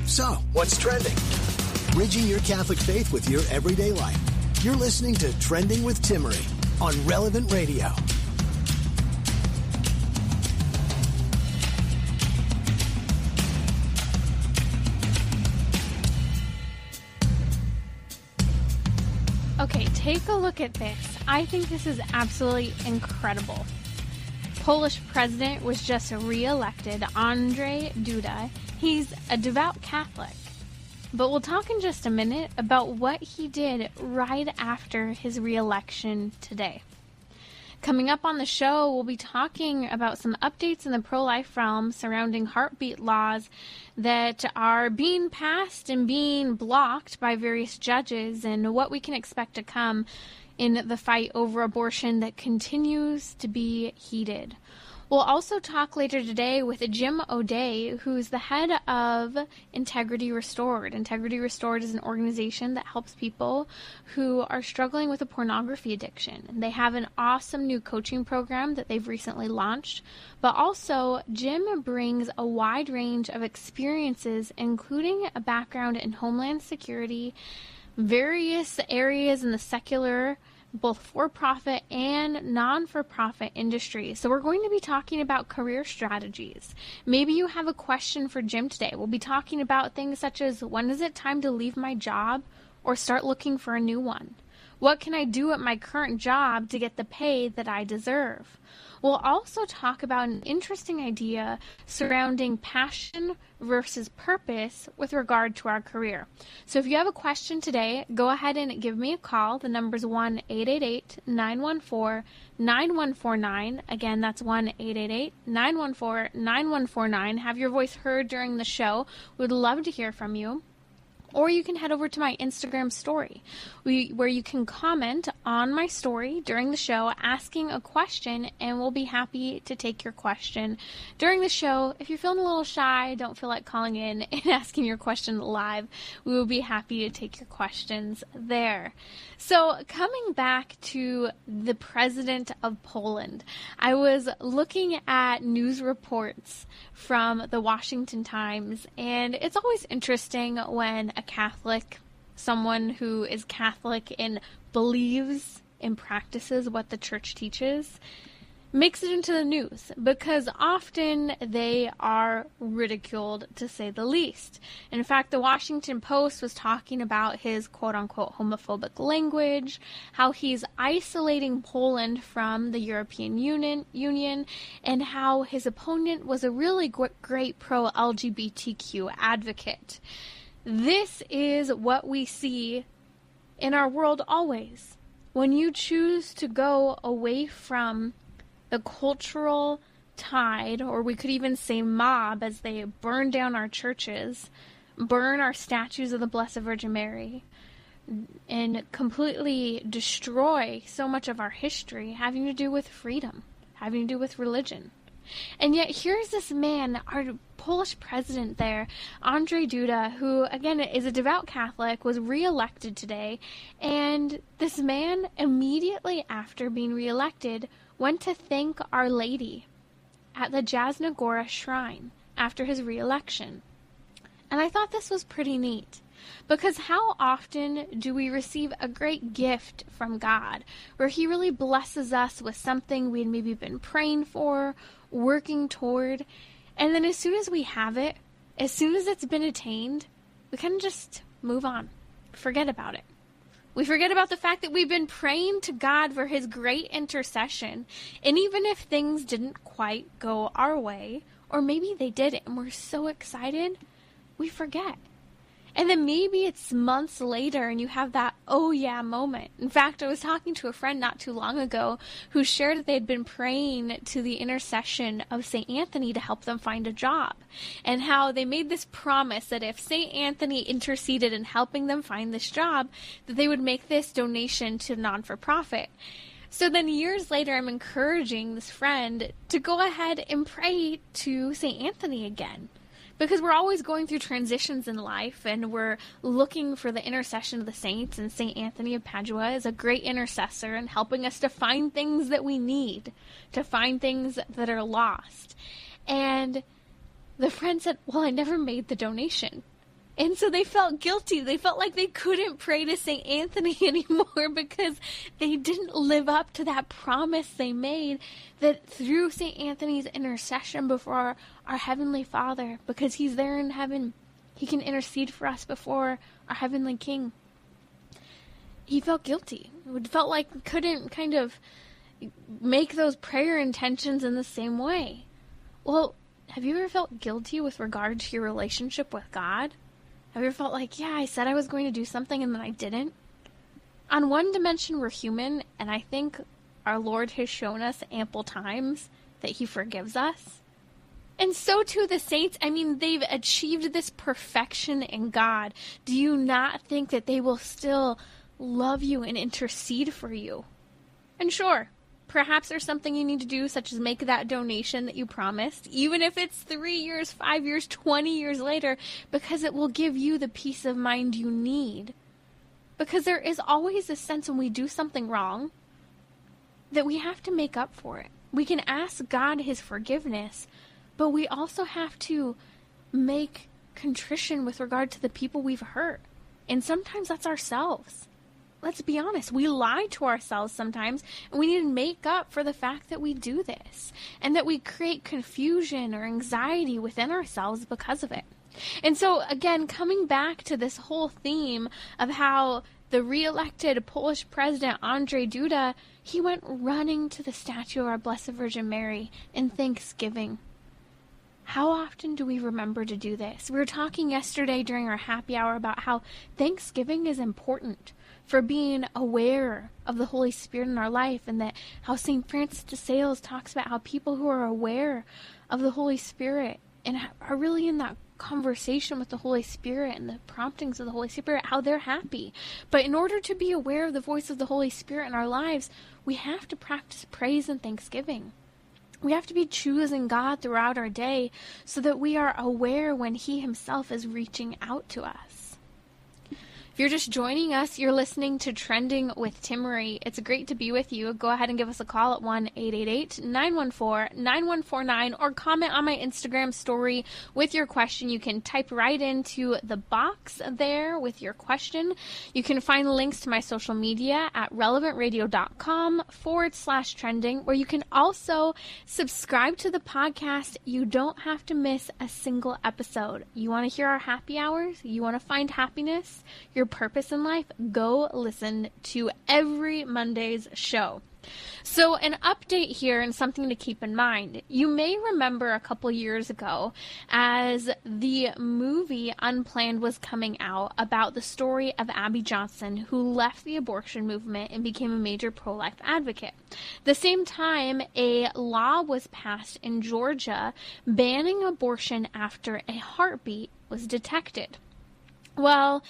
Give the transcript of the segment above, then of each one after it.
So, what's trending? Bridging your Catholic faith with your everyday life. You're listening to Trending with Timmery on Relevant Radio. Okay, take a look at this. I think this is absolutely incredible. Polish president was just re-elected, Andrzej Duda. He's a devout Catholic. But we'll talk in just a minute about what he did right after his re-election today. Coming up on the show, we'll be talking about some updates in the pro-life realm surrounding heartbeat laws that are being passed and being blocked by various judges and what we can expect to come in the fight over abortion that continues to be heated. We'll also talk later today with Jim O'Day, who's the head of Integrity Restored. Integrity Restored is an organization that helps people who are struggling with a pornography addiction. They have an awesome new coaching program that they've recently launched, but also Jim brings a wide range of experiences, including a background in homeland security, various areas in the secular, both for-profit and non-for-profit industry. So we're going to be talking about career strategies. Maybe you have a question for Jim today. We'll be talking about things such as, when is it time to leave my job or start looking for a new one? What can I do at my current job to get the pay that I deserve? We'll also talk about an interesting idea surrounding passion versus purpose with regard to our career. So if you have a question today, go ahead and give me a call. The number's 1-888-914-9149. Again, that's 1-888-914-9149. Have your voice heard during the show. We'd love to hear from you. Or you can head over to my Instagram story, where you can comment on my story during the show asking a question, and we'll be happy to take your question during the show. If you're feeling a little shy, don't feel like calling in and asking your question live, we will be happy to take your questions there. So coming back to the president of Poland, I was looking at news reports from the Washington Times, and it's always interesting when a Catholic, someone who is Catholic and believes and practices what the church teaches, makes it into the news, because often they are ridiculed, to say the least. In fact, the Washington Post was talking about his quote-unquote homophobic language, how he's isolating Poland from the European Union, and how his opponent was a really great pro-LGBTQ advocate. This is what we see in our world always. When you choose to go away from the cultural tide, or we could even say mob, as they burn down our churches, burn our statues of the Blessed Virgin Mary, and completely destroy so much of our history having to do with freedom, having to do with religion. And yet here's this man, our Polish president there, Andrzej Duda, who, again, is a devout Catholic, was re-elected today. And this man, immediately after being re-elected, went to thank Our Lady at the Jasna Gora shrine after his re-election. And I thought this was pretty neat, because how often do we receive a great gift from God, where he really blesses us with something we'd maybe been praying for, working toward, and then as soon as we have it, as soon as it's been attained, we kind of just move on, forget about it. We forget about the fact that we've been praying to God for his great intercession, and even if things didn't quite go our way, or maybe they did and we're so excited, we forget. And then maybe it's months later and you have that oh yeah moment. In fact, I was talking to a friend not too long ago who shared that they had been praying to the intercession of St. Anthony to help them find a job, and how they made this promise that if St. Anthony interceded in helping them find this job, that they would make this donation to non-for-profit. So then years later, I'm encouraging this friend to go ahead and pray to St. Anthony again. Because we're always going through transitions in life, and we're looking for the intercession of the saints, and St. Anthony of Padua is a great intercessor in helping us to find things that we need, to find things that are lost. And the friend said, well, I never made the donation. And so they felt guilty. They felt like they couldn't pray to St. Anthony anymore because they didn't live up to that promise they made, that through St. Anthony's intercession before our Heavenly Father, because he's there in heaven, he can intercede for us before our Heavenly King. He felt guilty. It felt like he couldn't kind of make those prayer intentions in the same way. Well, have you ever felt guilty with regard to your relationship with God? Have you ever felt like, yeah, I said I was going to do something and then I didn't? On one dimension, we're human, and I think our Lord has shown us ample times that he forgives us. And so too the saints. I mean, they've achieved this perfection in God. Do you not think that they will still love you and intercede for you? And sure, perhaps there's something you need to do, such as make that donation that you promised, even if it's 3 years, 5 years, 20 years later, because it will give you the peace of mind you need. Because there is always a sense when we do something wrong that we have to make up for it. We can ask God his forgiveness, but we also have to make contrition with regard to the people we've hurt. And sometimes that's ourselves. Let's be honest, we lie to ourselves sometimes, and we need to make up for the fact that we do this, and that we create confusion or anxiety within ourselves because of it. And so, again, coming back to this whole theme of how the re-elected Polish President Andrzej Duda, he went running to the statue of our Blessed Virgin Mary in thanksgiving. How often do we remember to do this? We were talking yesterday during our happy hour about how Thanksgiving is important for being aware of the Holy Spirit in our life, and that how St. Francis de Sales talks about how people who are aware of the Holy Spirit and are really in that conversation with the Holy Spirit and the promptings of the Holy Spirit, how they're happy. But in order to be aware of the voice of the Holy Spirit in our lives, we have to practice praise and thanksgiving. We have to be choosing God throughout our day so that we are aware when he himself is reaching out to us. If you're just joining us, you're listening to Trending with Timmerie. It's great to be with you. Go ahead and give us a call at 1-888-914-9149 or comment on my Instagram story with your question. You can type right into the box there with your question. You can find links to my social media at relevantradio.com/trending, where you can also subscribe to the podcast. You don't have to miss a single episode. You want to hear our happy hours? You want to find happiness? Your purpose in life? Go listen to every Monday's show. So an update here and something to keep in mind. You may remember a couple years ago as the movie Unplanned was coming out about the story of Abby Johnson, who left the abortion movement and became a major pro-life advocate. The same time, a law was passed in Georgia banning abortion after a heartbeat was detected. Well,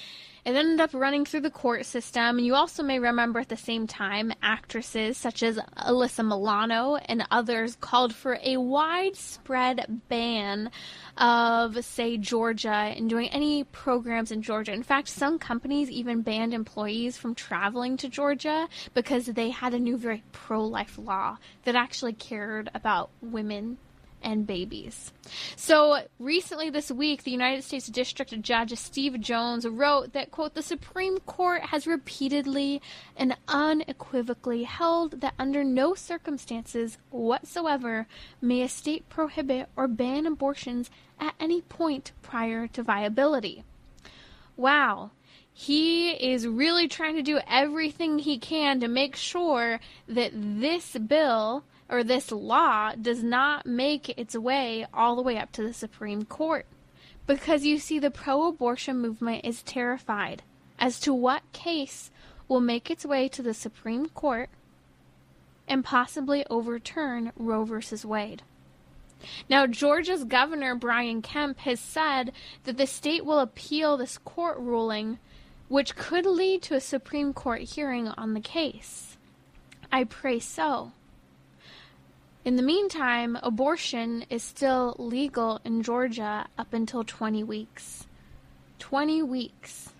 it ended up running through the court system, and you also may remember at the same time actresses such as Alyssa Milano and others called for a widespread ban of, say, Georgia and doing any programs in Georgia. In fact, some companies even banned employees from traveling to Georgia because they had a new very pro-life law that actually cared about women and babies. So recently this week, the United States District Judge Steve Jones wrote that, quote, "The Supreme Court has repeatedly and unequivocally held that under no circumstances whatsoever may a state prohibit or ban abortions at any point prior to viability." Wow. He is really trying to do everything he can to make sure that this bill or this law does not make its way all the way up to the Supreme Court. Because you see, the pro-abortion movement is terrified as to what case will make its way to the Supreme Court and possibly overturn Roe v. Wade. Now, Georgia's Governor Brian Kemp has said that the state will appeal this court ruling, which could lead to a Supreme Court hearing on the case. I pray so. In the meantime, abortion is still legal in Georgia up until 20 weeks. 20 weeks.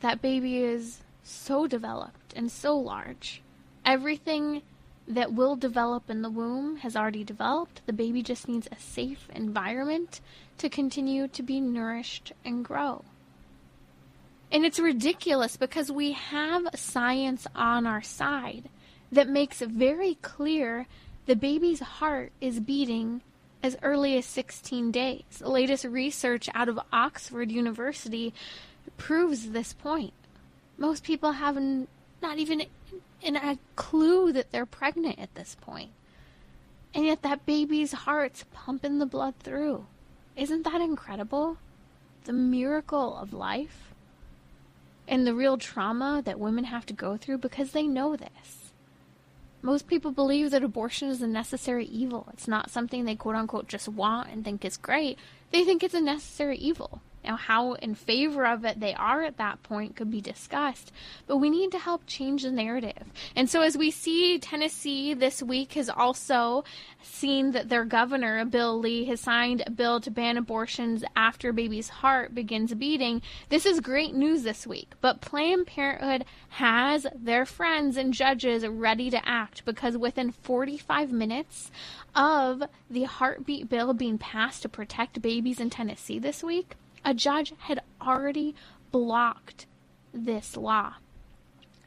That baby is so developed and so large. Everything that will develop in the womb has already developed. The baby just needs a safe environment to continue to be nourished and grow. And it's ridiculous because we have science on our side that makes it very clear the baby's heart is beating as early as 16 days. The latest research out of Oxford University proves this point. Most people have not even a clue that they're pregnant at this point. And yet that baby's heart's pumping the blood through. Isn't that incredible? The miracle of life and the real trauma that women have to go through because they know this. Most people believe that abortion is a necessary evil. It's not something they quote-unquote just want and think is great. They think it's a necessary evil. Now, how in favor of it they are at that point could be discussed, but we need to help change the narrative. And so as we see, Tennessee this week has also seen that their governor, Bill Lee, has signed a bill to ban abortions after a baby's heart begins beating. This is great news this week, but Planned Parenthood has their friends and judges ready to act because within 45 minutes of the heartbeat bill being passed to protect babies in Tennessee this week, a judge had already blocked this law.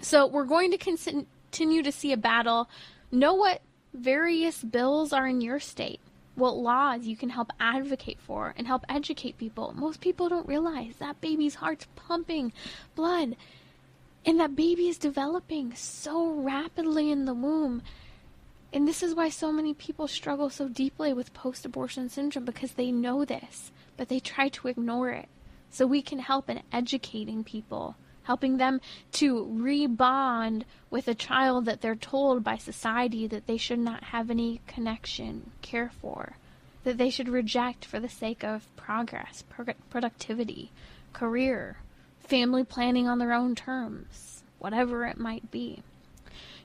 So we're going to continue to see a battle. Know what various bills are in your state, what laws you can help advocate for and help educate people. Most people don't realize that baby's heart's pumping blood and that baby is developing so rapidly in the womb. And this is why so many people struggle so deeply with post-abortion syndrome, because they know this, but they try to ignore it. So we can help in educating people, helping them to rebond with a child that they're told by society that they should not have any connection, care for, that they should reject for the sake of progress, productivity, career, family planning on their own terms, whatever it might be.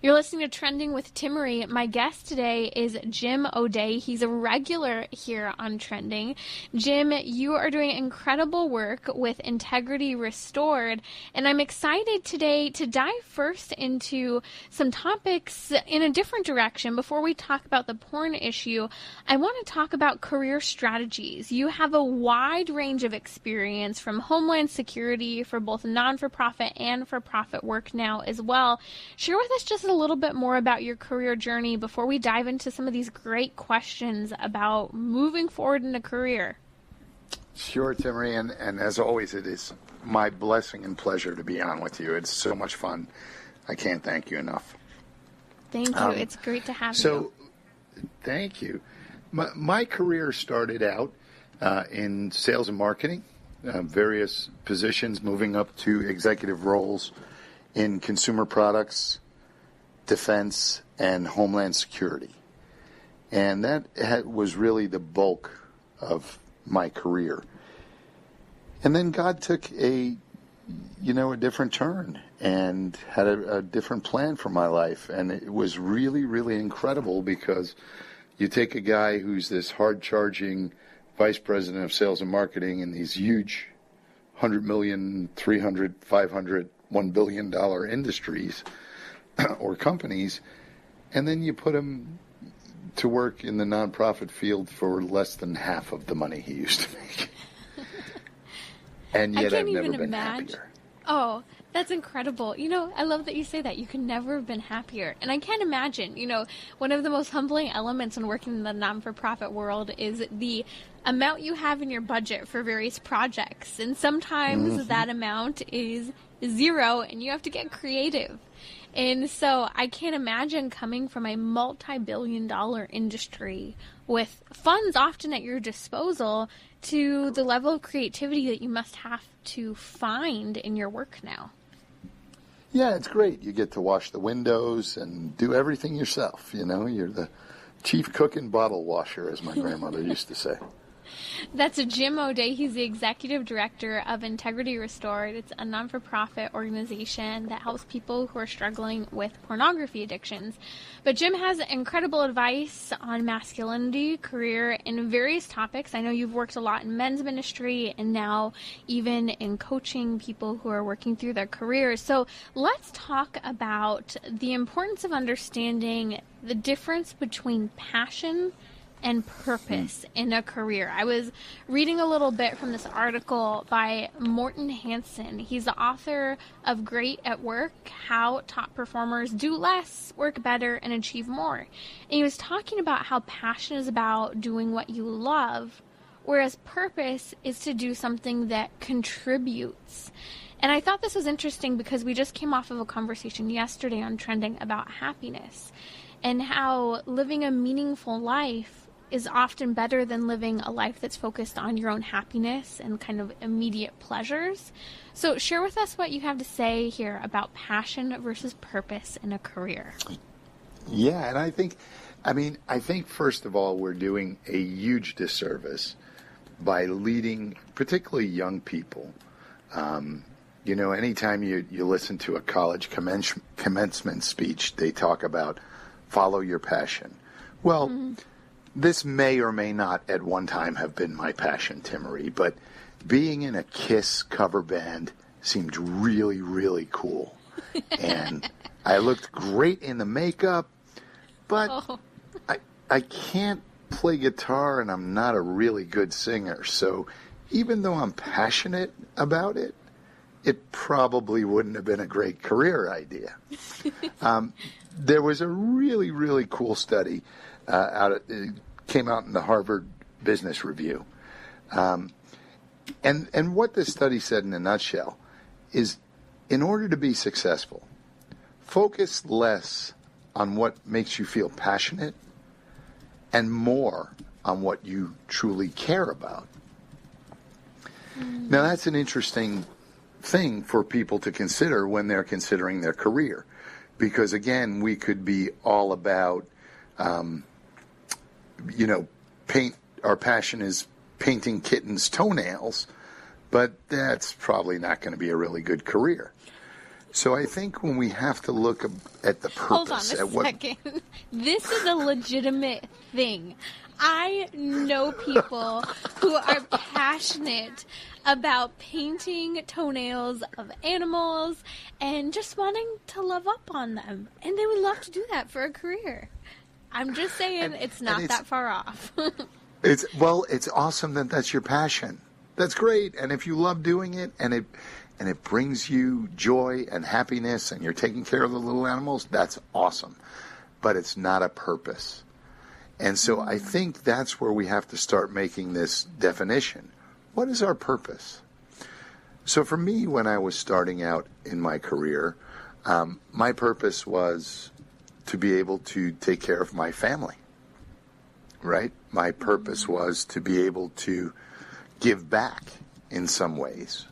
You're listening to Trending with Timmery. My guest today is Jim O'Day. He's a regular here on Trending. Jim, you are doing incredible work with Integrity Restored, and I'm excited today to dive first into some topics in a different direction. Before we talk about the porn issue, I want to talk about career strategies. You have a wide range of experience from Homeland Security for both non-for-profit and for-profit work now as well. Share with us just a little bit more about your career journey before we dive into some of these great questions about moving forward in a career. Sure, Timmery, and as always, it is my blessing and pleasure to be on with you. It's so much fun. I can't thank you enough. Thank you. It's great to have you. So, thank you. My career started out in sales and marketing, various positions, moving up to executive roles in consumer products, defense, and homeland security. And that was really the bulk of my career. And then God took a different turn and had a different plan for my life. And it was really, really incredible, because you take a guy who's this hard-charging vice president of sales and marketing in these huge $100 million, $300, $500, $1 billion industries or companies, and then you put him to work in the nonprofit field for less than half of the money he used to make. And yet I've never been happier. Oh, that's incredible. I love that you say that. You can never have been happier. And I can't imagine, one of the most humbling elements when working in the non-for-profit world is the amount you have in your budget for various projects. And sometimes that amount is zero and you have to get creative. And so I can't imagine coming from a multi-billion-dollar industry with funds often at your disposal to the level of creativity that you must have to find in your work now. Yeah, it's great. You get to wash the windows and do everything yourself. You're the chief cook and bottle washer, as my grandmother used to say. That's Jim O'Day. He's the executive director of Integrity Restored. It's a non-for-profit organization that helps people who are struggling with pornography addictions. But Jim has incredible advice on masculinity, career, and various topics. I know you've worked a lot in men's ministry and now even in coaching people who are working through their careers. So let's talk about the importance of understanding the difference between passion and purpose in a career. I was reading a little bit from this article by Morton Hansen. He's the author of Great at Work, How Top Performers Do Less, Work Better, and Achieve More. And he was talking about how passion is about doing what you love, whereas purpose is to do something that contributes. And I thought this was interesting because we just came off of a conversation yesterday on Trending about happiness and how living a meaningful life is often better than living a life that's focused on your own happiness and kind of immediate pleasures. So share with us what you have to say here about passion versus purpose in a career. Yeah, and I think first of all, we're doing a huge disservice by leading particularly young people. Anytime you listen to a college commencement speech, they talk about follow your passion. Well, this may or may not at one time have been my passion, Timmery, but being in a Kiss cover band seemed really, really cool. And I looked great in the makeup, but I can't play guitar and I'm not a really good singer. So even though I'm passionate about it, it probably wouldn't have been a great career idea. There was a really, really cool study came out in the Harvard Business Review. And what this study said in a nutshell is, in order to be successful, focus less on what makes you feel passionate and more on what you truly care about. Now, that's an interesting thing for people to consider when they're considering their career. Because, again, we could be all about our passion is painting kittens' toenails, but that's probably not going to be a really good career. So I think when we have to look at the purpose... Hold on a second. This is a legitimate thing. I know people who are passionate about painting toenails of animals and just wanting to love up on them. And they would love to do that for a career. I'm just saying it's not that far off. It's awesome that that's your passion. That's great. And if you love doing it and it brings you joy and happiness and you're taking care of the little animals, that's awesome. But it's not a purpose. And so I think that's where we have to start making this definition. What is our purpose? So for me, when I was starting out in my career, my purpose was to be able to take care of my family, right? My purpose was to be able to give back in some ways.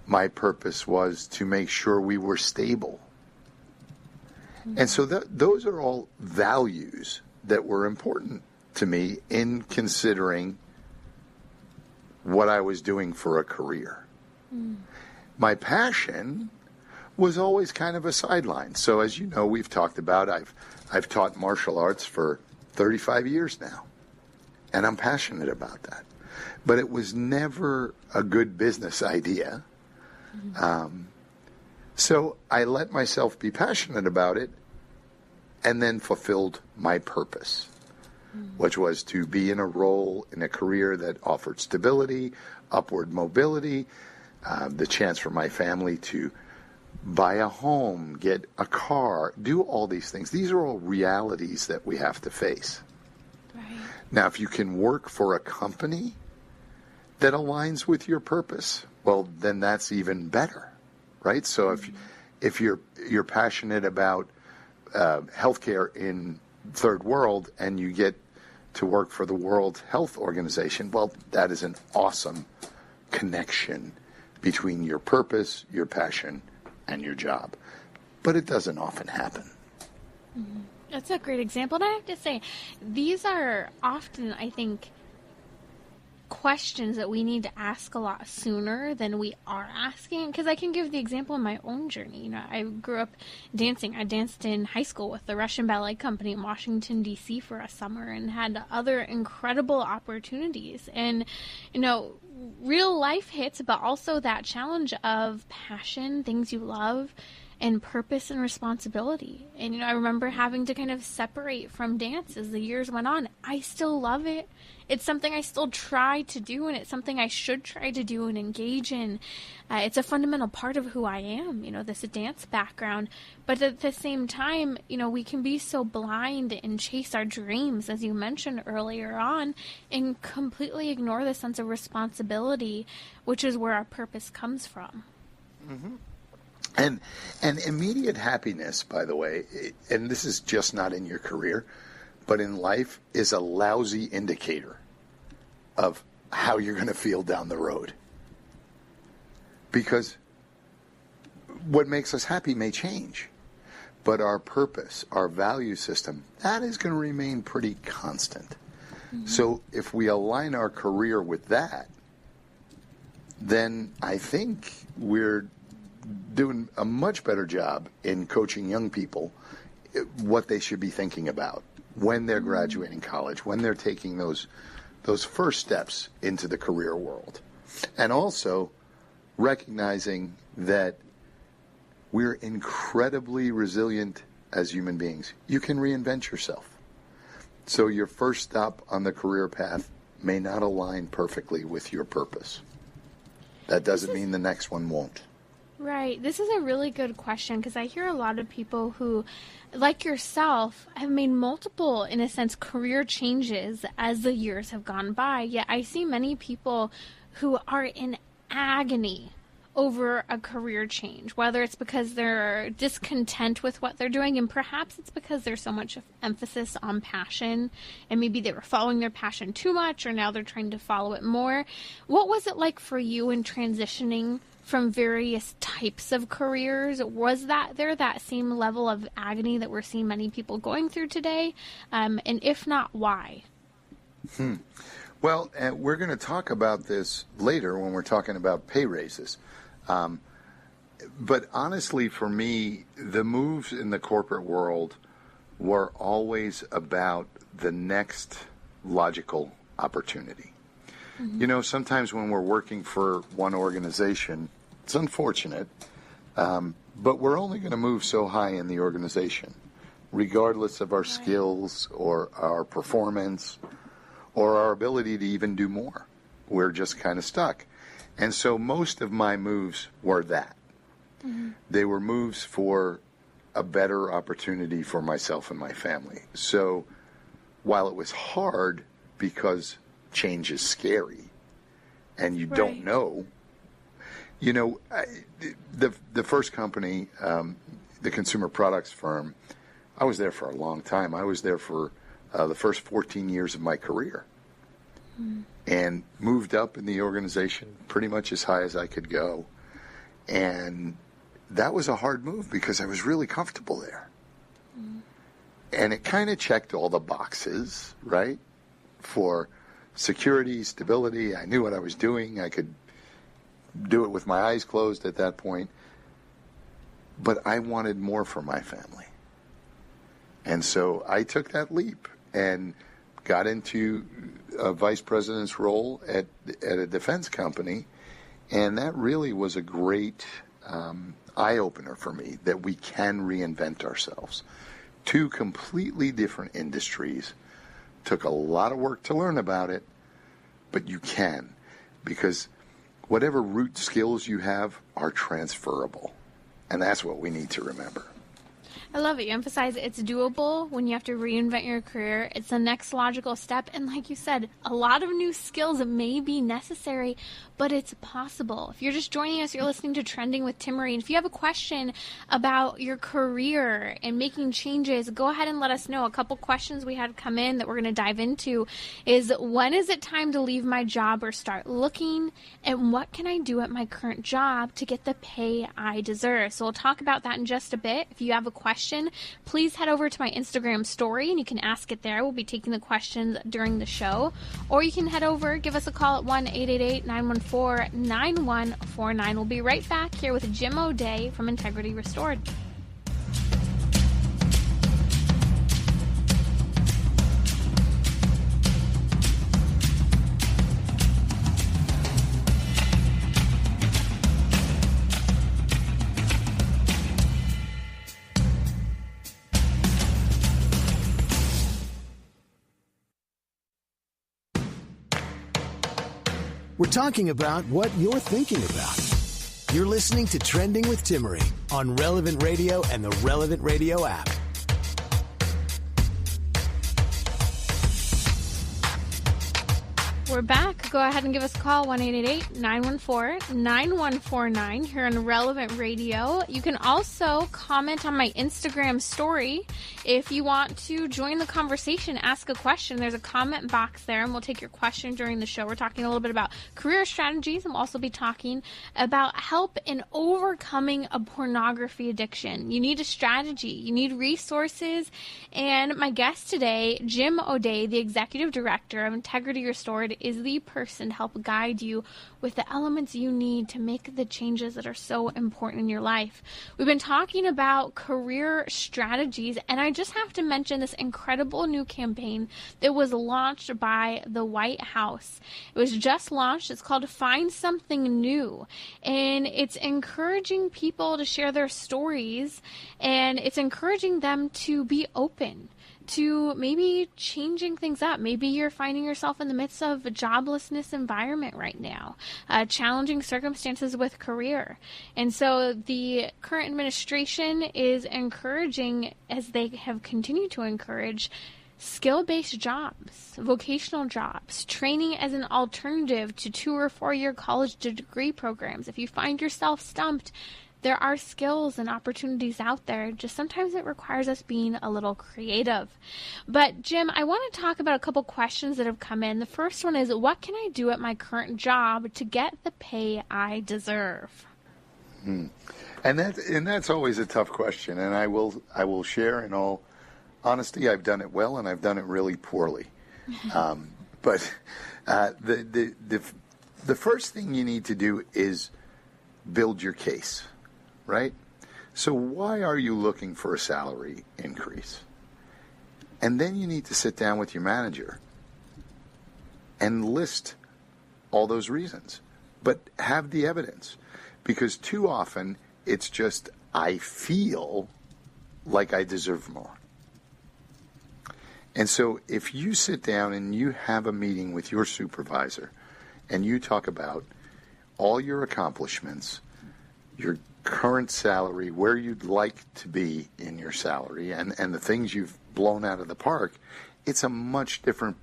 My purpose was to make sure we were stable. And so those are all values that were important to me in considering what I was doing for a career. My passion was always kind of a sideline. So as you know, we've talked about, I've taught martial arts for 35 years now, and I'm passionate about that. But it was never a good business idea. So I let myself be passionate about it and then fulfilled my purpose, which was to be in a role in a career that offered stability, upward mobility, the chance for my family to buy a home, get a car, do all these things. These are all realities that we have to face. Right. Now, if you can work for a company that aligns with your purpose, well, then that's even better, right? So if you're passionate about healthcare in third world and you get to work for the World Health Organization, well, that is an awesome connection between your purpose, your passion, and your job. But it doesn't often happen. That's a great example. And I have to say, these are often, I think, questions that we need to ask a lot sooner than we are asking. Because I can give the example of my own journey. You know, I grew up dancing. I danced in high school with the Russian Ballet Company in Washington, D.C. for a summer and had other incredible opportunities. And, you know, real life hits, but also that challenge of passion, things you love, and purpose and responsibility. And, you know, I remember having to kind of separate from dance as the years went on. I still love it. It's something I still try to do, and it's something I should try to do and engage in. It's a fundamental part of who I am, you know, this dance background. But at the same time, you know, we can be so blind and chase our dreams, as you mentioned earlier on, and completely ignore the sense of responsibility, which is where our purpose comes from. Mm-hmm. And immediate happiness, by the way, and this is just not in your career, but in life, is a lousy indicator of how you're going to feel down the road. Because what makes us happy may change, but our purpose, our value system, that is going to remain pretty constant. Mm-hmm. So if we align our career with that, then I think we're doing a much better job in coaching young people what they should be thinking about when they're graduating college, when they're taking those first steps into the career world. And also recognizing that we're incredibly resilient as human beings. You can reinvent yourself. So your first stop on the career path may not align perfectly with your purpose. That doesn't mean the next one won't. Right. This is a really good question because I hear a lot of people who, like yourself, have made multiple, in a sense, career changes as the years have gone by. Yet I see many people who are in agony over a career change, whether it's because they're discontent with what they're doing, and perhaps it's because there's so much emphasis on passion, and maybe they were following their passion too much, or now they're trying to follow it more. What was it like for you in transitioning from various types of careers? Was there that same level of agony that we're seeing many people going through today? And if not, why? Well, we're going to talk about this later when we're talking about pay raises. But honestly, for me, the moves in the corporate world were always about the next logical opportunity. Mm-hmm. You know, sometimes when we're working for one organization, it's unfortunate, but we're only going to move so high in the organization, regardless of our skills or our performance or our ability to even do more. We're just kind of stuck. And so most of my moves were that. Mm-hmm. They were moves for a better opportunity for myself and my family. So while it was hard because change is scary and you don't know, you know, the first company, the consumer products firm, I was there for a long time. I was there for the first 14 years of my career. And moved up in the organization pretty much as high as I could go. And that was a hard move because I was really comfortable there. And it kind of checked all the boxes, right? For security, stability. I knew what I was doing. I could do it with my eyes closed at that point. But I wanted more for my family. And so I took that leap and got into a vice president's role at a defense company, and that really was a great eye-opener for me that we can reinvent ourselves. Two completely different industries. Took a lot of work to learn about it, but you can, because whatever root skills you have are transferable, and that's what we need to remember. I love it. You emphasize it's doable when you have to reinvent your career. It's the next logical step. And like you said, a lot of new skills may be necessary, but it's possible. If you're just joining us, you're listening to Trending with Timmerie. And if you have a question about your career and making changes, go ahead and let us know. A couple questions we had come in that we're going to dive into is, when is it time to leave my job or start looking? And what can I do at my current job to get the pay I deserve? So we'll talk about that in just a bit. If you have a question question, please head over to my Instagram story and you can ask it there. We'll be taking the questions during the show. Or you can head over, give us a call at 1-888-914-9149. We'll be right back here with Jim O'Day from Integrity Restored. We're talking about what you're thinking about. You're listening to Trending with Timmery on Relevant Radio and the Relevant Radio app. We're back. Go ahead and give us a call, 1-888-914-9149 here on Relevant Radio. You can also comment on my Instagram story if you want to join the conversation, ask a question. There's a comment box there, and we'll take your question during the show. We're talking a little bit about career strategies, and we'll also be talking about help in overcoming a pornography addiction. You need a strategy. You need resources. And my guest today, Jim O'Day, the Executive Director of Integrity Restored, is the person to help guide you with the elements you need to make the changes that are so important in your life. We've been talking about career strategies, and I just have to mention this incredible new campaign that was launched by the White House. It was just launched. It's called Find Something New, and it's encouraging people to share their stories, and it's encouraging them to be open to maybe changing things up. Maybe you're finding yourself in the midst of a joblessness environment right now, challenging circumstances with career. And so the current administration is encouraging, as they have continued to encourage, skill-based jobs, vocational jobs, training as an alternative to 2 or 4 year college degree programs. If you find yourself stumped, there are skills and opportunities out there. Just sometimes it requires us being a little creative. But Jim, I want to talk about a couple questions that have come in. The first one is, what can I do at my current job to get the pay I deserve? And that's always a tough question. And I will share in all honesty, I've done it well and I've done it really poorly. But the first thing you need to do is build your case. Right? So why are you looking for a salary increase? And then you need to sit down with your manager and list all those reasons. But have the evidence. Because too often it's just, I feel like I deserve more. And so if you sit down and you have a meeting with your supervisor and you talk about all your accomplishments, your current salary, where you'd like to be in your salary, and the things you've blown out of the park, it's a much different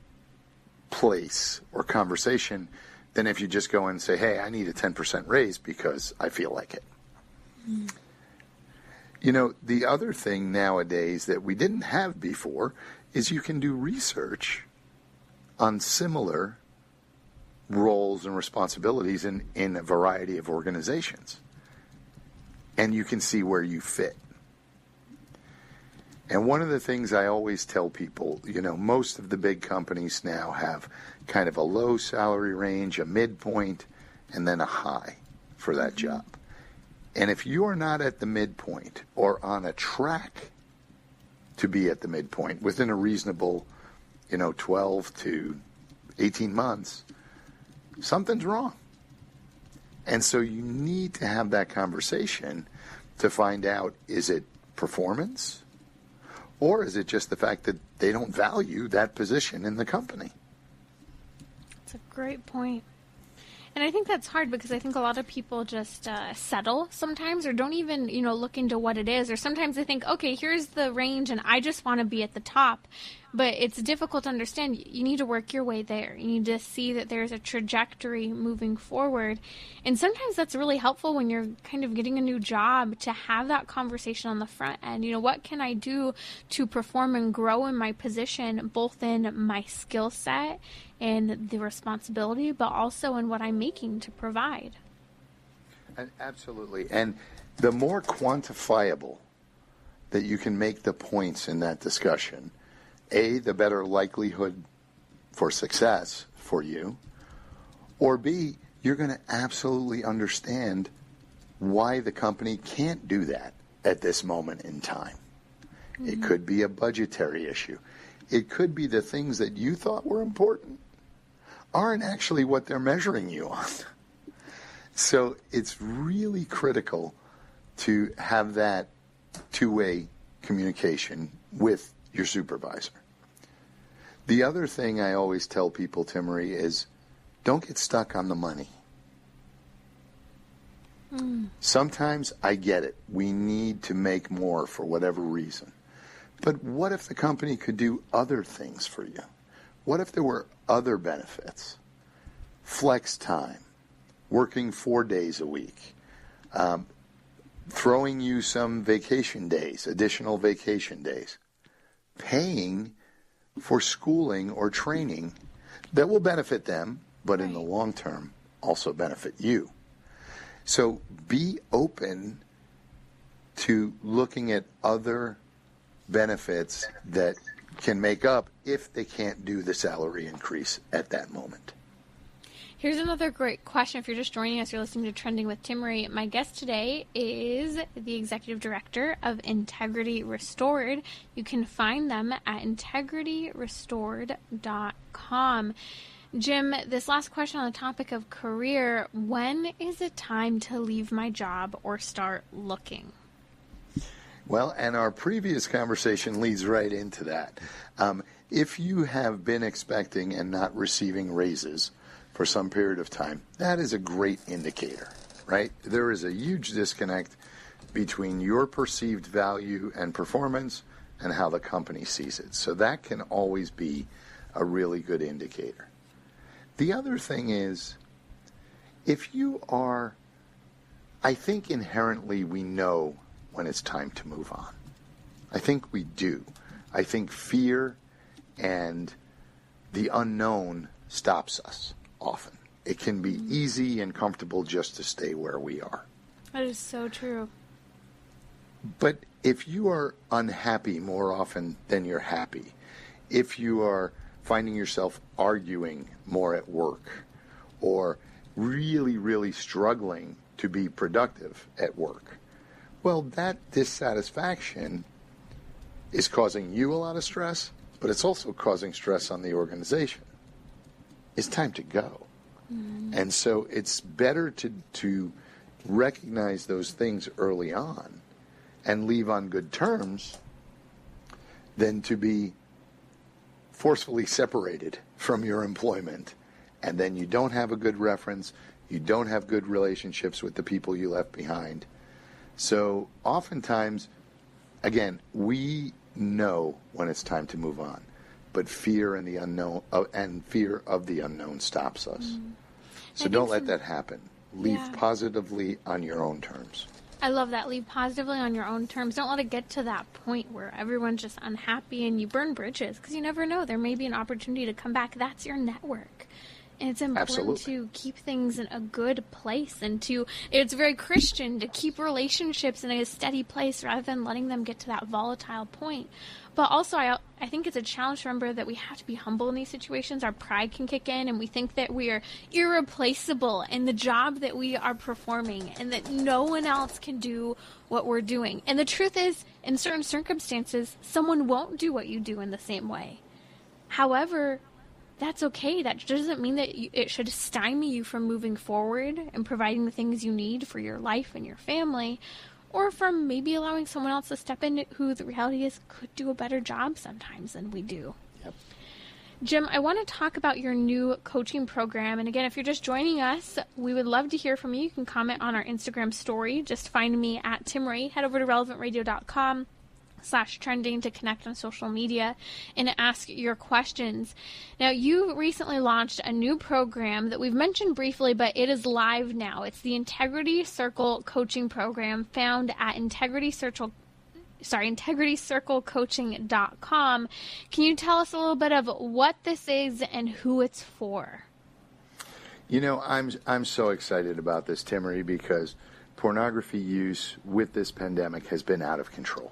place or conversation than if you just go and say, hey, I need a 10% raise because I feel like it. Mm. You know, the other thing nowadays that we didn't have before is you can do research on similar roles and responsibilities in a variety of organizations. And you can see where you fit. And one of the things I always tell people, you know, most of the big companies now have kind of a low salary range, a midpoint, and then a high for that job. And if you are not at the midpoint or on a track to be at the midpoint within a reasonable, 12 to 18 months, something's wrong. And so you need to have that conversation to find out, is it performance or is it just the fact that they don't value that position in the company? That's a great point. And I think that's hard because I think a lot of people just settle sometimes or don't even, look into what it is. Or sometimes they think, okay, here's the range and I just want to be at the top. But it's difficult to understand. You need to work your way there. You need to see that there's a trajectory moving forward. And sometimes that's really helpful when you're kind of getting a new job to have that conversation on the front end. What can I do to perform and grow in my position, both in my skill set and the responsibility, but also in what I'm making to provide? Absolutely. And the more quantifiable that you can make the points in that discussion, A, the better likelihood for success for you, or B, you're going to absolutely understand why the company can't do that at this moment in time. Mm-hmm. It could be a budgetary issue. It could be the things that you thought were important aren't actually what they're measuring you on. So it's really critical to have that two-way communication with your supervisor. The other thing I always tell people, Timmery, is don't get stuck on the money. Sometimes I get it. We need to make more for whatever reason. But what if the company could do other things for you? What if there were other benefits? Flex time, working 4 days a week, throwing you some vacation days, additional vacation days, paying for schooling or training that will benefit them, but in the long term also benefit you. So be open to looking at other benefits that can make up if they can't do the salary increase at that moment. Here's another great question. If you're just joining us, you're listening to Trending with Timmery. My guest today is the Executive Director of Integrity Restored. You can find them at integrityrestored.com. Jim, this last question on the topic of career, when is it time to leave my job or start looking? Well, and our previous conversation leads right into that. If you have been expecting and not receiving raises for some period of time, that is a great indicator, right? There is a huge disconnect between your perceived value and performance and how the company sees it. So that can always be a really good indicator. The other thing is, if you are, I think inherently we know when it's time to move on. I think we do. I think fear and the unknown stops us often. It can be easy and comfortable just to stay where we are. That is so true. But if you are unhappy more often than you're happy, if you are finding yourself arguing more at work or really, really struggling to be productive at work, well, that dissatisfaction is causing you a lot of stress, but it's also causing stress on the organization. It's time to go. And so it's better to recognize those things early on and leave on good terms than to be forcefully separated from your employment, and then you don't have a good reference, you don't have good relationships with the people you left behind. So oftentimes, again, we know when it's time to move on, but fear and the unknown and fear of the unknown stops us. So don't let that happen. Leave positively on your own terms. I love that. Leave positively on your own terms. Don't let it get to that point where everyone's just unhappy and you burn bridges, because you never know. There may be an opportunity to come back. That's your network. And it's important to keep things in a good place, and it's very Christian to keep relationships in a steady place rather than letting them get to that volatile point. But also, I think it's a challenge to remember that we have to be humble in these situations. Our pride can kick in, and we think that we are irreplaceable in the job that we are performing, and that no one else can do what we're doing. And the truth is, in certain circumstances, someone won't do what you do in the same way. However, that's okay. That doesn't mean that it should stymie you from moving forward and providing the things you need for your life and your family, or from maybe allowing someone else to step in who the reality is could do a better job sometimes than we do. Yep. Jim, I want to talk about your new coaching program. And again, if you're just joining us, we would love to hear from you. You can comment on our Instagram story. Just find me at Timmery. Head over to relevantradio.com/trending to connect on social media and ask your questions. Now, you recently launched a new program that we've mentioned briefly, but it is live now. It's the Integrity Circle Coaching Program, found at integritycirclecoaching.com. Can you tell us a little bit of what this is and who it's for? You know, I'm so excited about this, Timmery, because pornography use with this pandemic has been out of control.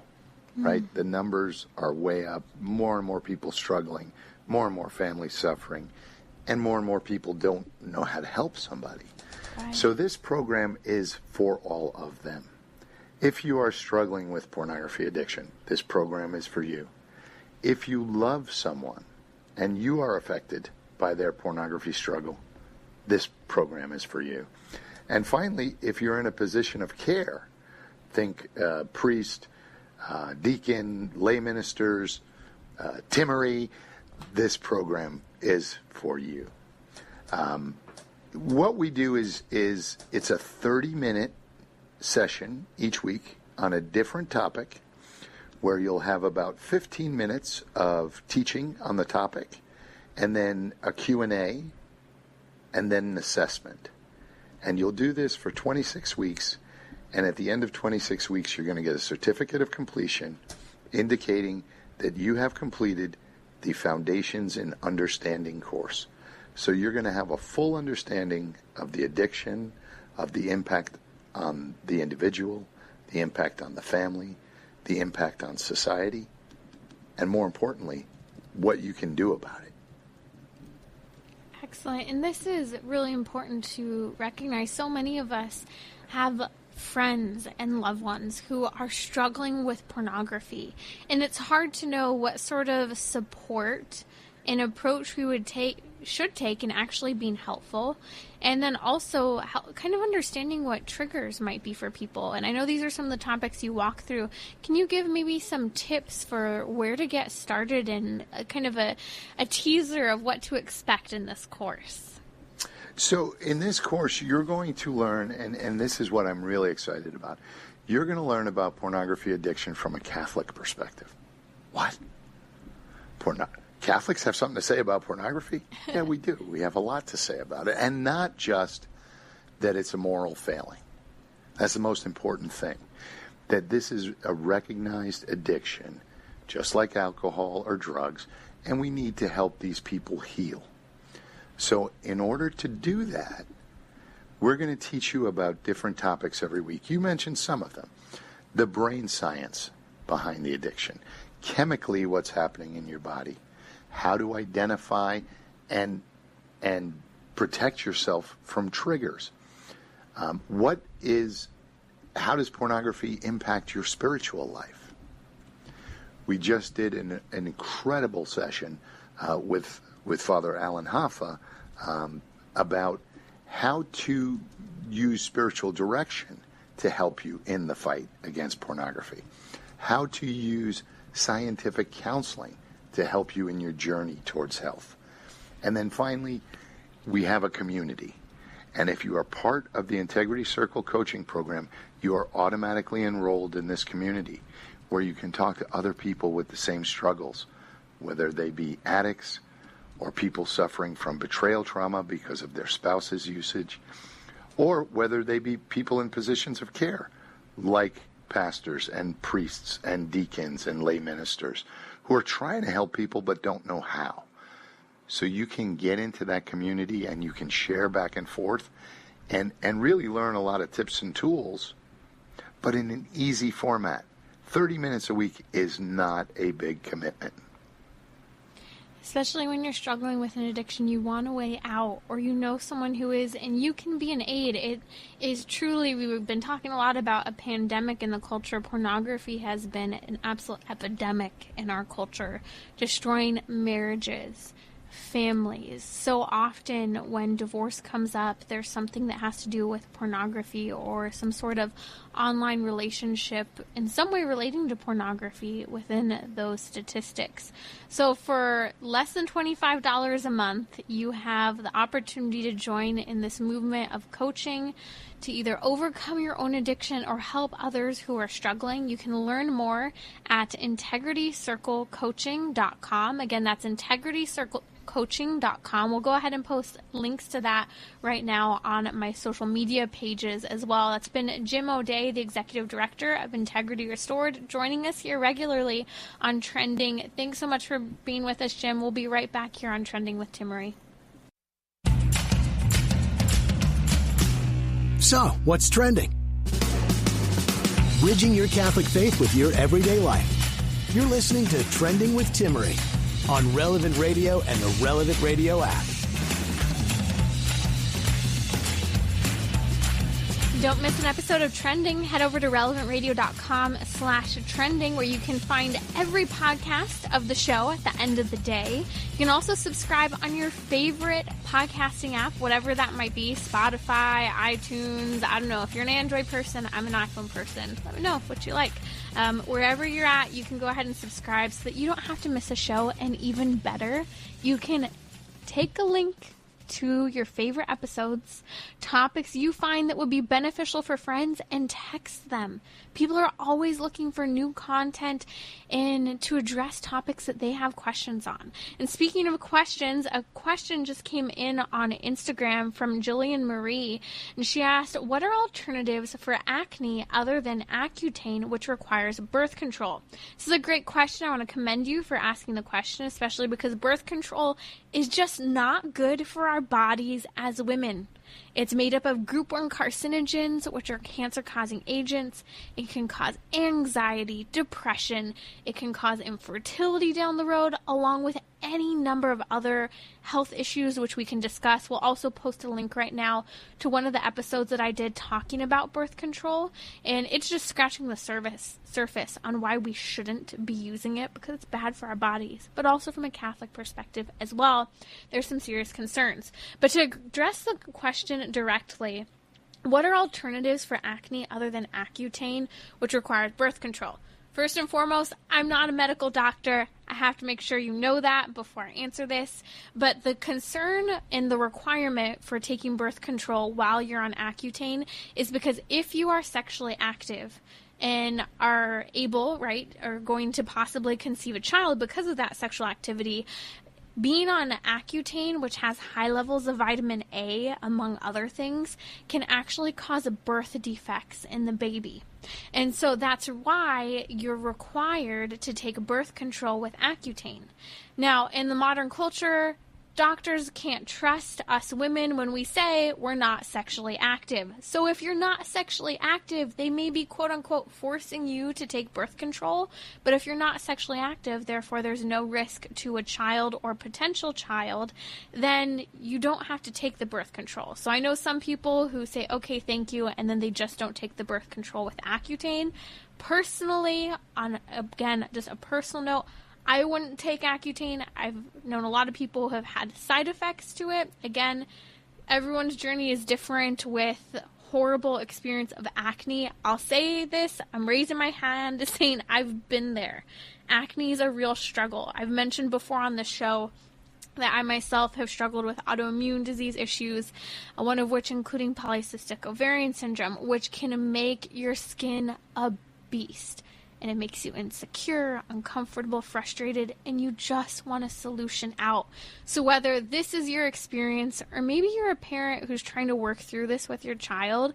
right? The numbers are way up, more and more people struggling, more and more families suffering, and more people don't know how to help somebody. Right. So this program is for all of them. If you are struggling with pornography addiction, this program is for you. If you love someone and you are affected by their pornography struggle, this program is for you. And finally, if you're in a position of care, think priest, deacon, lay ministers, Timmery, this program is for you. What we do is it's a 30-minute session each week on a different topic where you'll have about 15 minutes of teaching on the topic and then a Q&A and then an assessment. And you'll do this for 26 weeks, and at the end of 26 weeks you're going to get a certificate of completion indicating that you have completed the Foundations in Understanding course. So you're going to have a full understanding of the addiction, of the impact on the individual, the impact on the family, the impact on society, and more importantly, what you can do about it. Excellent. And this is really important to recognize. So many of us have friends and loved ones who are struggling with pornography. And it's hard to know what sort of support and approach we should take in actually being helpful. And then also kind of understanding what triggers might be for people. And I know these are some of the topics you walk through. Can you give maybe some tips for where to get started and kind of a teaser of what to expect in this course? So in this course, you're going to learn, and this is what I'm really excited about, you're going to learn about pornography addiction from a Catholic perspective. What? Catholics have something to say about pornography? Yeah, we do. We have a lot to say about it. And not just that it's a moral failing. That's the most important thing. That this is a recognized addiction, just like alcohol or drugs, and we need to help these people heal. So in order to do that, we're going to teach you about different topics every week. You mentioned some of them. The brain science behind the addiction. Chemically, what's happening in your body. How to identify and protect yourself from triggers. How does pornography impact your spiritual life? We just did an incredible session with Father Alan Hoffa about how to use spiritual direction to help you in the fight against pornography. How to use scientific counseling to help you in your journey towards health. And then finally, we have a community. And if you are part of the Integrity Circle coaching program, you are automatically enrolled in this community where you can talk to other people with the same struggles, whether they be addicts or people suffering from betrayal trauma because of their spouse's usage, or whether they be people in positions of care, like pastors and priests and deacons and lay ministers who are trying to help people but don't know how. So you can get into that community and you can share back and forth and really learn a lot of tips and tools, but in an easy format. 30 minutes a week is not a big commitment. Especially when you're struggling with an addiction, you want a way out, or you know someone who is, and you can be an aid. It is truly, we've been talking a lot about a pandemic in the culture. Pornography has been an absolute epidemic in our culture, destroying marriages, families. So often when divorce comes up, there's something that has to do with pornography or some sort of online relationship in some way relating to pornography within those statistics. So for less than $25 a month, you have the opportunity to join in this movement of coaching to either overcome your own addiction or help others who are struggling. You can learn more at integritycirclecoaching.com. Again, that's integritycirclecoaching.com. We'll go ahead and post links to that right now on my social media pages as well. That's been Jim O'Day, the Executive Director of Integrity Restored, joining us here regularly on Trending. Thanks so much for being with us, Jim. We'll be right back here on Trending with Timmery. So, what's trending? Bridging your Catholic faith with your everyday life. You're listening to Trending with Timmery on Relevant Radio and the Relevant Radio app. Don't miss an episode of Trending. Head over to relevantradio.com/trending where you can find every podcast of the show at the end of the day. You can also subscribe on your favorite podcasting app, whatever that might be, Spotify, iTunes. I don't know. If you're an Android person, I'm an iPhone person. Let me know what you like. Wherever you're at, you can go ahead and subscribe so that you don't have to miss a show. And even better, you can take a link to your favorite episodes, topics you find that would be beneficial for friends, and text them. People are always looking for new content and to address topics that they have questions on. And speaking of questions, a question just came in on Instagram from Jillian Marie, and she asked, what are alternatives for acne other than Accutane, which requires birth control? This is a great question. I want to commend you for asking the question, especially because birth control is just not good for our bodies as women. It's made up of group 1 carcinogens, which are cancer-causing agents. It can cause anxiety, depression. It can cause infertility down the road, along with any number of other health issues, which we can discuss. We'll also post a link right now to one of the episodes that I did talking about birth control, and it's just scratching the surface on why we shouldn't be using it, because it's bad for our bodies. But also from a Catholic perspective as well, there's some serious concerns. But to address the question directly, what are alternatives for acne other than Accutane, which requires birth control? First and foremost, I'm not a medical doctor. I have to make sure you know that before I answer this. But the concern and the requirement for taking birth control while you're on Accutane is because if you are sexually active and are able, are going to possibly conceive a child because of that sexual activity, being on Accutane, which has high levels of vitamin A, among other things, can actually cause birth defects in the baby. And so that's why you're required to take birth control with Accutane. Now, in the modern culture, doctors can't trust us women when we say we're not sexually active. So if you're not sexually active, they may be quote-unquote forcing you to take birth control. But if you're not sexually active, therefore there's no risk to a child or potential child, then you don't have to take the birth control. So I know some people who say, okay, thank you, and then they just don't take the birth control with Accutane. Personally, on, again, just a personal note, I wouldn't take Accutane. I've known a lot of people who have had side effects to it. Again, everyone's journey is different with horrible experience of acne. I'll say this, I'm raising my hand saying I've been there. Acne is a real struggle. I've mentioned before on the show that I myself have struggled with autoimmune disease issues, one of which including polycystic ovarian syndrome, which can make your skin a beast. And it makes you insecure, uncomfortable, frustrated, and you just want a solution out. So whether this is your experience, or maybe you're a parent who's trying to work through this with your child,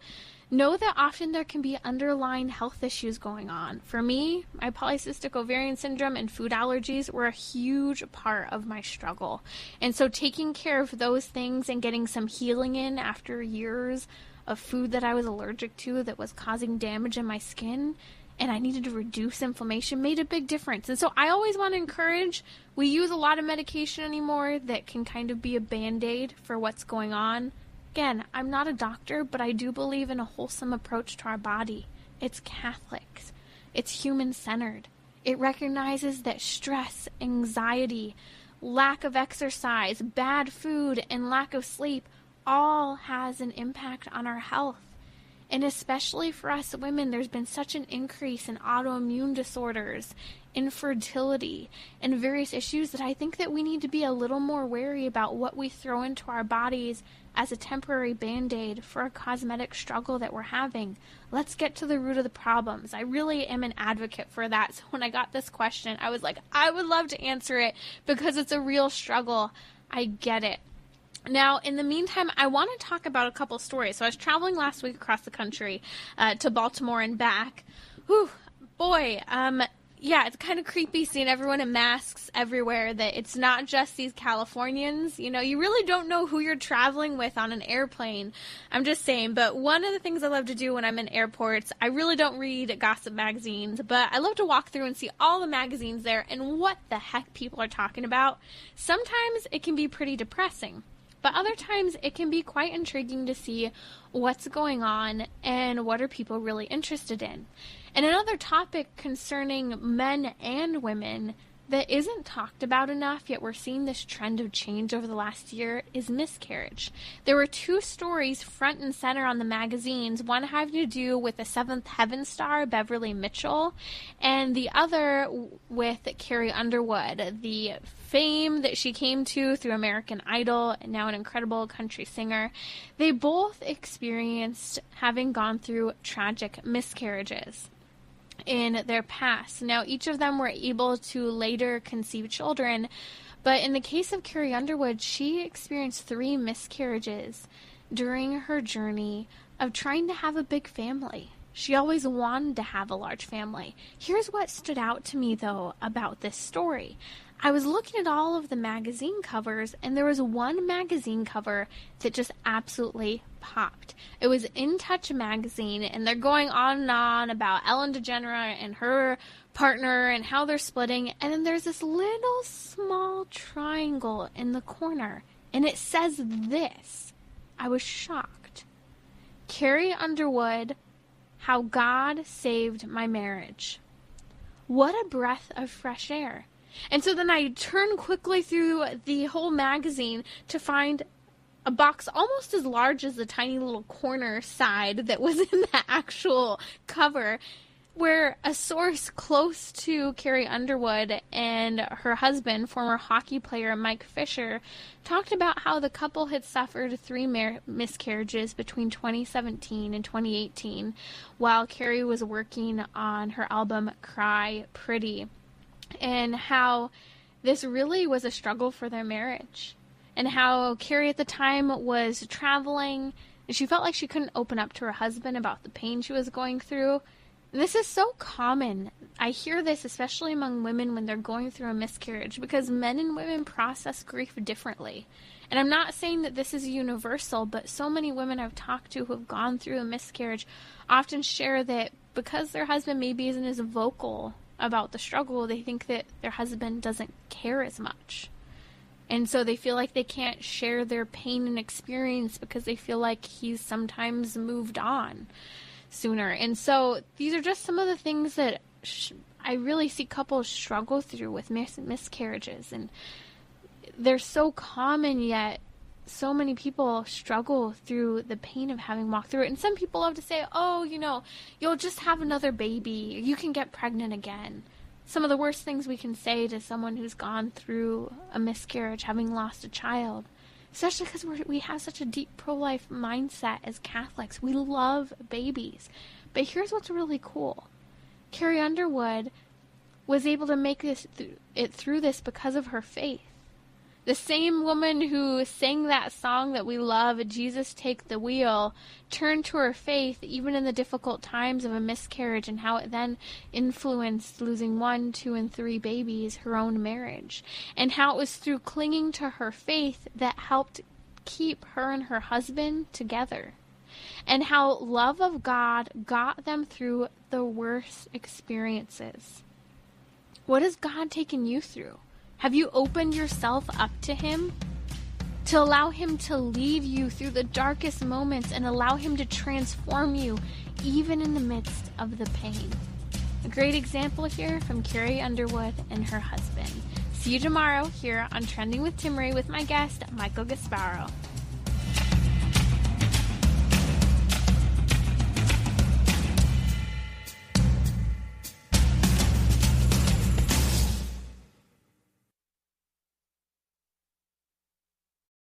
know that often there can be underlying health issues going on. For me, my polycystic ovarian syndrome and food allergies were a huge part of my struggle. And so taking care of those things and getting some healing in after years of food that I was allergic to that was causing damage in my skin, and I needed to reduce inflammation, made a big difference. And so I always want to encourage, we use a lot of medication anymore that can kind of be a Band-Aid for what's going on. Again, I'm not a doctor, but I do believe in a wholesome approach to our body. It's Catholic. It's human-centered. It recognizes that stress, anxiety, lack of exercise, bad food, and lack of sleep all has an impact on our health. And especially for us women, there's been such an increase in autoimmune disorders, infertility, and various issues that I think that we need to be a little more wary about what we throw into our bodies as a temporary Band-Aid for a cosmetic struggle that we're having. Let's get to the root of the problems. I really am an advocate for that. So when I got this question, I was like, I would love to answer it because it's a real struggle. I get it. Now, in the meantime, I want to talk about a couple stories. So I was traveling last week across the country to Baltimore and back. Whew, boy, yeah, it's kind of creepy seeing everyone in masks everywhere, that it's not just these Californians. You know, you really don't know who you're traveling with on an airplane. I'm just saying. But one of the things I love to do when I'm in airports, I really don't read gossip magazines, but I love to walk through and see all the magazines there and what the heck people are talking about. Sometimes it can be pretty depressing, but other times it can be quite intriguing to see what's going on and what are people really interested in. And another topic concerning men and women that isn't talked about enough, yet we're seeing this trend of change over the last year, is miscarriage. There were 2 stories front and center on the magazines, one having to do with the Seventh Heaven star, Beverly Mitchell, and the other with Carrie Underwood, the fame that she came to through American Idol, and now an incredible country singer. They both experienced having gone through tragic miscarriages in their past. Now, each of them were able to later conceive children, but in the case of Carrie Underwood, she experienced 3 miscarriages during her journey of trying to have a big family. She always wanted to have a large family. Here's what stood out to me, though, about this story. I was looking at all of the magazine covers, and there was one magazine cover that just absolutely popped. It was In Touch magazine, and they're going on and on about Ellen DeGeneres and her partner and how they're splitting, and then there's this little small triangle in the corner, and it says this. I was shocked. Carrie Underwood, How God Saved My Marriage. What a breath of fresh air. And so then I turned quickly through the whole magazine to find a box almost as large as the tiny little corner side that was in the actual cover, where a source close to Carrie Underwood and her husband, former hockey player Mike Fisher, talked about how the couple had suffered 3 miscarriages between 2017 and 2018 while Carrie was working on her album Cry Pretty, and how this really was a struggle for their marriage, and how Carrie at the time was traveling and she felt like she couldn't open up to her husband about the pain she was going through. And this is so common. I hear this especially among women when they're going through a miscarriage, because men and women process grief differently. And I'm not saying that this is universal, but so many women I've talked to who have gone through a miscarriage often share that because their husband maybe isn't as vocal about the struggle, they think that their husband doesn't care as much. And so they feel like they can't share their pain and experience because they feel like he's sometimes moved on sooner. And so these are just some of the things that I really see couples struggle through with miscarriages. And they're so common, yet so many people struggle through the pain of having walked through it. And some people love to say, oh, you know, you'll just have another baby. You can get pregnant again. Some of the worst things we can say to someone who's gone through a miscarriage, having lost a child, especially because we have such a deep pro-life mindset as Catholics. We love babies. But here's what's really cool. Carrie Underwood was able to make it through this because of her faith. The same woman who sang that song that we love, Jesus Take the Wheel, turned to her faith even in the difficult times of a miscarriage, and how it then influenced losing 1, 2, and 3 babies, her own marriage. And how it was through clinging to her faith that helped keep her and her husband together. And how love of God got them through the worst experiences. What has God taken you through? Have you opened yourself up to Him? To allow Him to lead you through the darkest moments and allow Him to transform you even in the midst of the pain. A great example here from Carrie Underwood and her husband. See you tomorrow here on Trending with Timmery with my guest, Michael Gasparo.